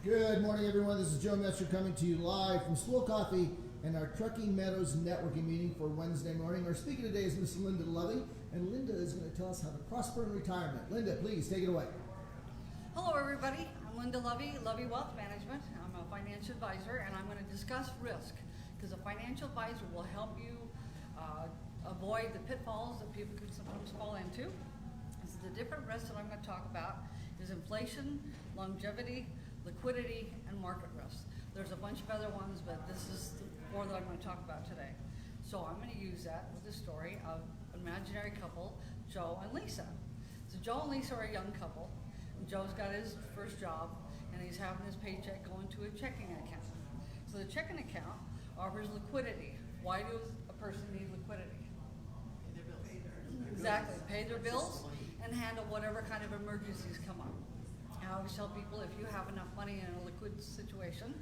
Good morning, everyone. This is Joe Metzer coming to you live from Slow Coffee and our Trucking Meadows networking meeting for Wednesday morning. Our speaker today is Miss Linda Lovey, and Linda is going to tell us how to prosper in retirement. Linda, please take it away. Hello, everybody. I'm Linda Lovey, Lovey Wealth Management. I'm a financial advisor, and I'm going to discuss risk because a financial advisor will help you avoid the pitfalls that people can sometimes fall into. So the different risks that I'm going to talk about is inflation, longevity, liquidity, and market risk. There's a bunch of other ones, but this is the four that I'm going to talk about today. So I'm going to use that with the story of an imaginary couple, Joe and Lisa. So Joe and Lisa are a young couple. And Joe's got his first job, and he's having his paycheck going to a checking account. So the checking account offers liquidity. Why does a person need liquidity? Pay their bills. Exactly, pay their bills and handle whatever kind of emergencies come up. I always tell people if you have enough money in a liquid situation,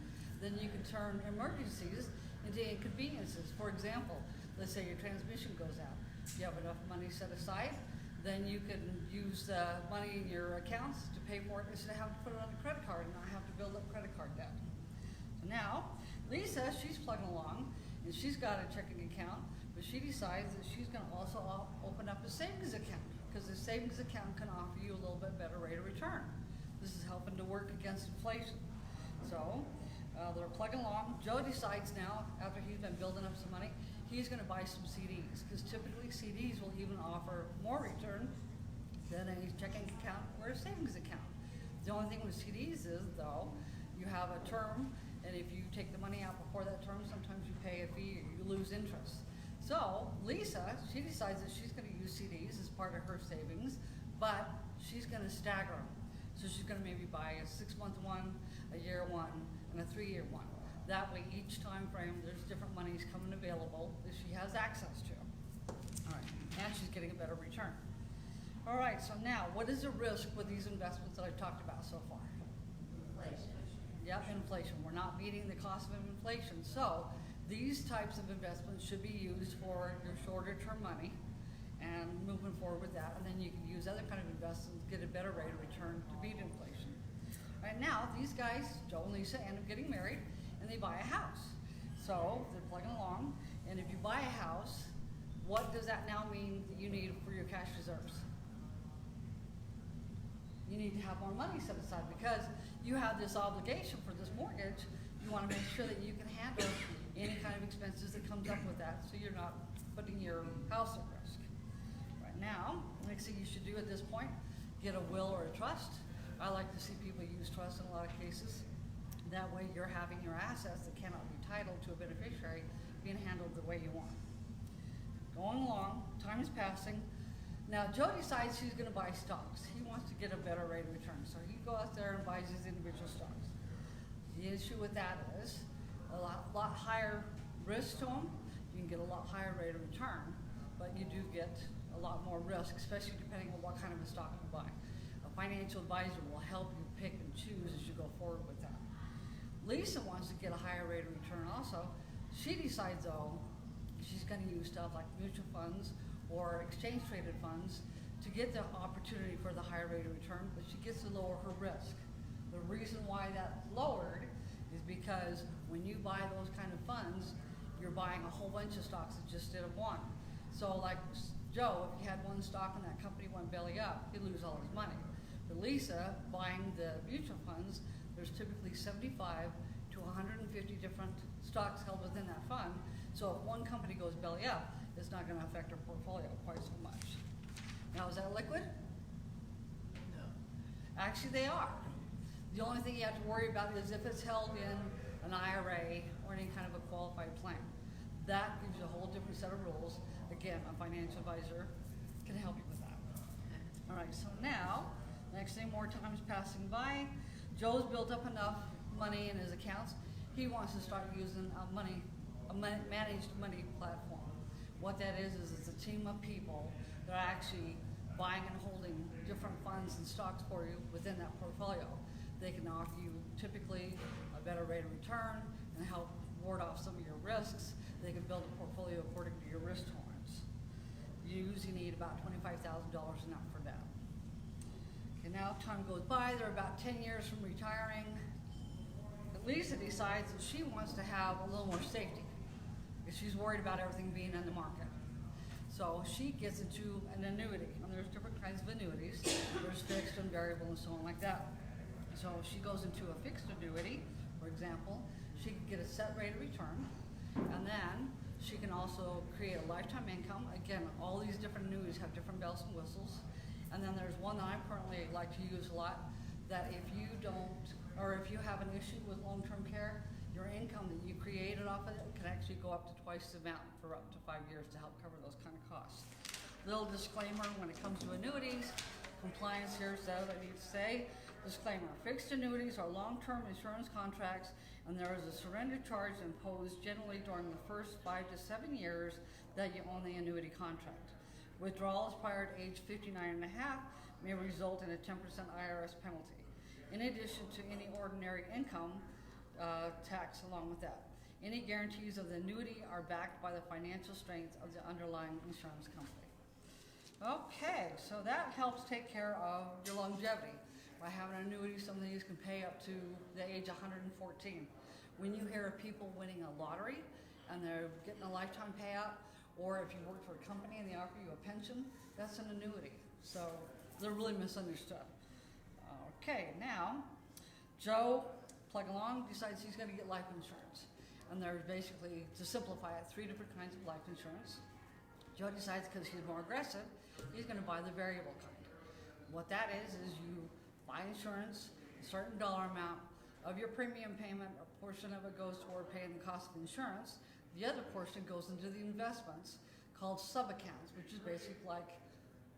then you can turn emergencies into inconveniences. For example, let's say your transmission goes out. You have enough money set aside, then you can use the money in your accounts to pay for it instead of having to put it on a credit card and not have to build up credit card debt. So now, Lisa, she's plugging along and she's got a checking account, but she decides that she's going to also open up a savings account because the savings account can offer you a little bit better rate of return. This is helping to work against inflation. So they're plugging along. Joe decides now, after he's been building up some money, he's going to buy some CDs because typically CDs will even offer more return than a checking account or a savings account. The only thing with CDs is, though, you have a term, and if you take the money out before that term, sometimes you pay a fee or you lose interest. So Lisa, she decides that she's going to use CDs as part of her savings, but she's going to stagger them. So she's going to maybe buy a 6-month one, a year one, and a 3-year one. That way, each time frame, there's different monies coming available that she has access to. All right, and she's getting a better return. All right, so now, what is the risk with these investments that I've talked about so far? Inflation. Yep, inflation. We're not beating the cost of inflation. So these types of investments should be used for your shorter term money and moving forward with that. And then you can use other kind of investments, get a better rate of return to beat inflation. Right now, these guys, Joe and Lisa, end up getting married and they buy a house. So they're plugging along. And if you buy a house, what does that now mean that you need for your cash reserves? You need to have more money set aside because you have this obligation for this mortgage. You want to make sure that you can handle any kind of expenses that comes up with that so you're not putting your house at risk. Right now, next thing you should do at this point, get a will or a trust. I like to see people use trust in a lot of cases. That way you're having your assets that cannot be titled to a beneficiary being handled the way you want. Going along, time is passing. Now Joe decides he's going to buy stocks. He wants to get a better rate of return. So he goes out there and buys his individual stocks. The issue with that is a lot higher risk to him. You can get a lot higher rate of return, but you do get a lot more risk, especially depending on what kind of a stock you buy. A financial advisor will help you pick and choose as you go forward with that. Lisa wants to get a higher rate of return also. She decides, though, she's going to use stuff like mutual funds or exchange traded funds to get the opportunity for the higher rate of return, but she gets to lower her risk. The reason why that's lowered is because when you buy those kind of funds, you're buying a whole bunch of stocks instead of one. So like Joe, if he had one stock and that company went belly up, he'd lose all his money. But Lisa, buying the mutual funds, there's typically 75 to 150 different stocks held within that fund. So if one company goes belly up, it's not going to affect her portfolio quite so much. Now, is that liquid? No. Actually, they are. The only thing you have to worry about is if it's held in an IRA or any kind of a qualified plan. That gives you a whole different set of rules. Again, a financial advisor can help you with that. All right, so now, next thing, more time is passing by. Joe's built up enough money in his accounts. He wants to start using a managed money platform. What that is it's a team of people that are actually buying and holding different funds and stocks for you within that portfolio. They can offer you typically a better rate of return and help ward off some of your risks. They can build a portfolio according to your risk tolerance. You usually need about $25,000 enough for that. And now time goes by, they're about 10 years from retiring. Lisa decides that she wants to have a little more safety because she's worried about everything being in the market. So she gets into an annuity, and there's different kinds of annuities. There's fixed and variable and so on like that. So she goes into a fixed annuity, for example. She can get a set rate of return, and then she can also create a lifetime income. Again, all these different annuities have different bells and whistles. And then there's one that I currently like to use a lot, that if you don't, or if you have an issue with long-term care, your income that you created off of it can actually go up to twice the amount for up to 5 years to help cover those kind of costs. Little disclaimer when it comes to annuities, compliance here says I need to say, disclaimer, fixed annuities are long-term insurance contracts and there is a surrender charge imposed generally during the first 5 to 7 years that you own the annuity contract. Withdrawals prior to age 59 and a half may result in a 10% IRS penalty. In addition to any ordinary income tax along with that. Any guarantees of the annuity are backed by the financial strength of the underlying insurance company. Okay, so that helps take care of your longevity. By having an annuity, some of these can pay up to the age of 114. When you hear of people winning a lottery and they're getting a lifetime payout, or if you work for a company and they offer you a pension, that's an annuity. So they're really misunderstood. Okay, now, Joe, plug along, decides he's going to get life insurance. And there's basically, to simplify it, 3 different kinds of life insurance. Joe decides because he's more aggressive, he's going to buy the variable kind. What that is you buy insurance, a certain dollar amount of your premium payment, a portion of it goes toward paying the cost of insurance. The other portion goes into the investments called sub-accounts, which is basically like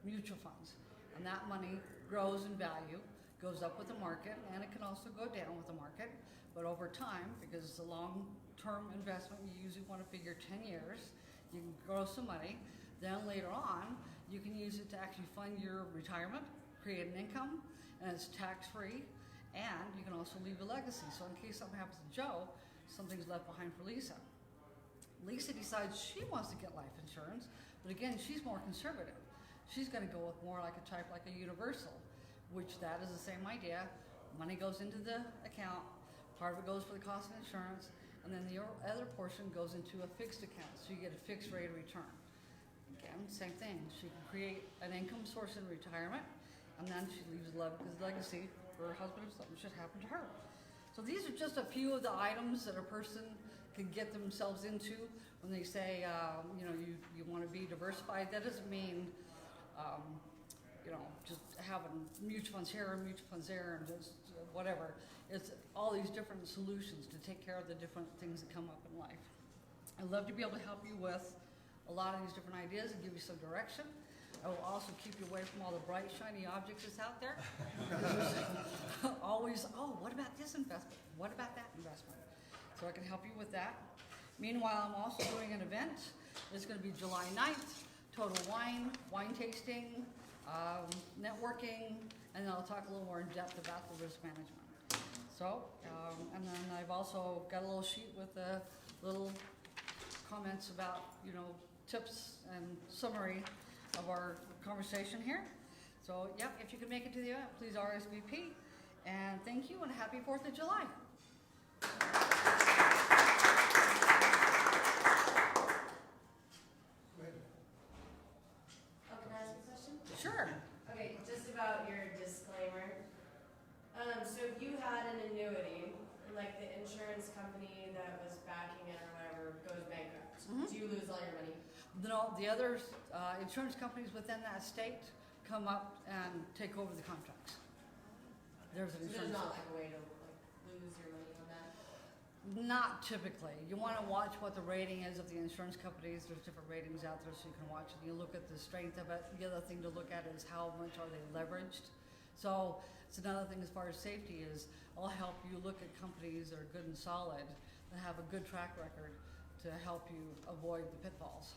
mutual funds. And that money grows in value, goes up with the market, and it can also go down with the market. But over time, because it's a long-term investment, you usually want to figure 10 years, you can grow some money. Then later on, you can use it to actually fund your retirement, create an income, and it's tax-free, and you can also leave a legacy. So in case something happens to Joe, something's left behind for Lisa. Lisa decides she wants to get life insurance, but again, she's more conservative. She's going to go with more like a type like a universal, which that is the same idea. Money goes into the account, part of it goes for the cost of insurance, and then the other portion goes into a fixed account, so you get a fixed rate of return. Again, same thing. She can create an income source in retirement, and then she leaves a legacy for her husband if something should happen to her. So these are just a few of the items that a person can get themselves into when they say, you want to be diversified. That doesn't mean just having mutual funds here and mutual funds there and just whatever. It's all these different solutions to take care of the different things that come up in life. I'd love to be able to help you with a lot of these different ideas and give you some direction. I will also keep you away from all the bright, shiny objects that's out there. Always, what about this investment? What about that investment? So I can help you with that. Meanwhile, I'm also doing an event. It's going to be July 9th. Total wine tasting, networking, and then I'll talk a little more in depth about the risk management. So, and then I've also got a little sheet with little comments about, tips and summary of our conversation here. So, if you can make it to the event, please RSVP. And thank you, and happy 4th of July. Sure. Okay, just about your disclaimer. So if you had an annuity, and like the insurance company that was backing it or whatever goes bankrupt, do you lose all your money? No, the other insurance companies within that state come up and take over the contracts. There's an insurance. There's not like a way to lose your money on that? Not typically. You want to watch what the rating is of the insurance companies. There's different ratings out there, so you can watch it. You look at the strength of it. The other thing to look at is how much are they leveraged. So it's another thing as far as safety is I'll help you look at companies that are good and solid that have a good track record to help you avoid the pitfalls.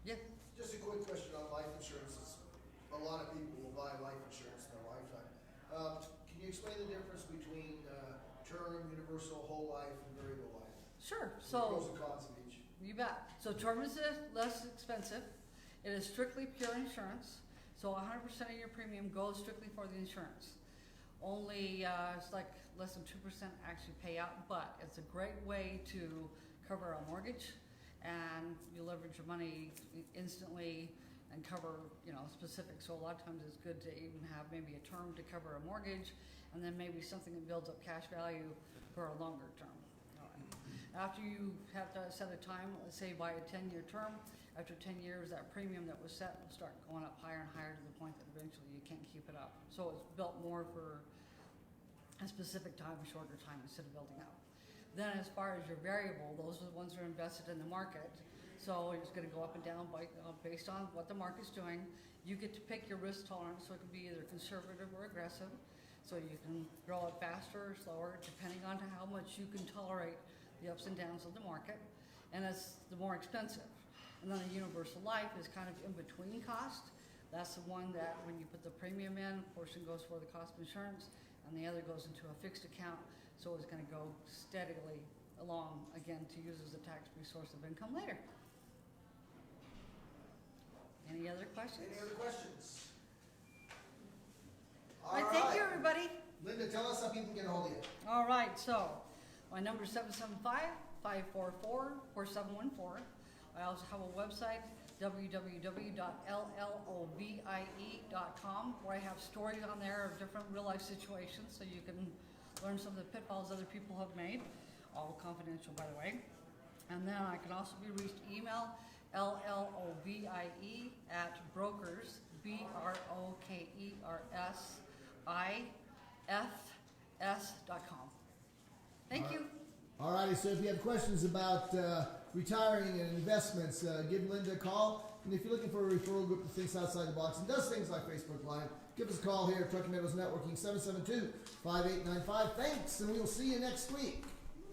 Yeah. Just a quick question on life insurance. A lot of people will buy life insurance in their lifetime. Can you explain the difference between term, universal, whole life, and variable life? Sure. The So pros and cons of each. you bet. So term is less expensive. It is strictly pure insurance. So 100% of your premium goes strictly for the insurance. only, it's like less than 2% actually pay out, but it's a great way to cover a mortgage, and you leverage your money instantly and cover, you know, specifics. So a lot of times it's good to even have maybe a term to cover a mortgage, and then maybe something that builds up cash value for a longer term. After you have to set a time, let's say by a 10-year term, after 10 years, that premium that was set will start going up higher and higher to the point that eventually you can't keep it up. So it's built more for a specific time, a shorter time, instead of building up. Then as far as your variable, those are the ones that are invested in the market. So it's going to go up and down based on what the market's doing. You get to pick your risk tolerance, so it can be either conservative or aggressive. So you can grow it faster or slower, depending on how much you can tolerate the ups and downs of the market, and it's the more expensive. And then a universal life is kind of in between cost. That's the one that when you put the premium in, a portion goes for the cost of insurance, and the other goes into a fixed account, so it's going to go steadily along, again, to use as a tax-free source of income later. Any other questions? Any other questions? All right, thank you, everybody. Linda, tell us how people can get a hold of you. All right, so my number is 775-544-4714. I also have a website, www.llovie.com, where I have stories on there of different real-life situations, so you can learn some of the pitfalls other people have made, all confidential, by the way. And then I can also be reached email, llovie@brokers, brokersifs.com. Thank you. All righty, so if you have questions about retiring and investments, give Linda a call. And if you're looking for a referral group that thinks outside the box and does things like Facebook Live, give us a call here at Trucking Meadows Networking, 772-5895. Thanks, and we will see you next week.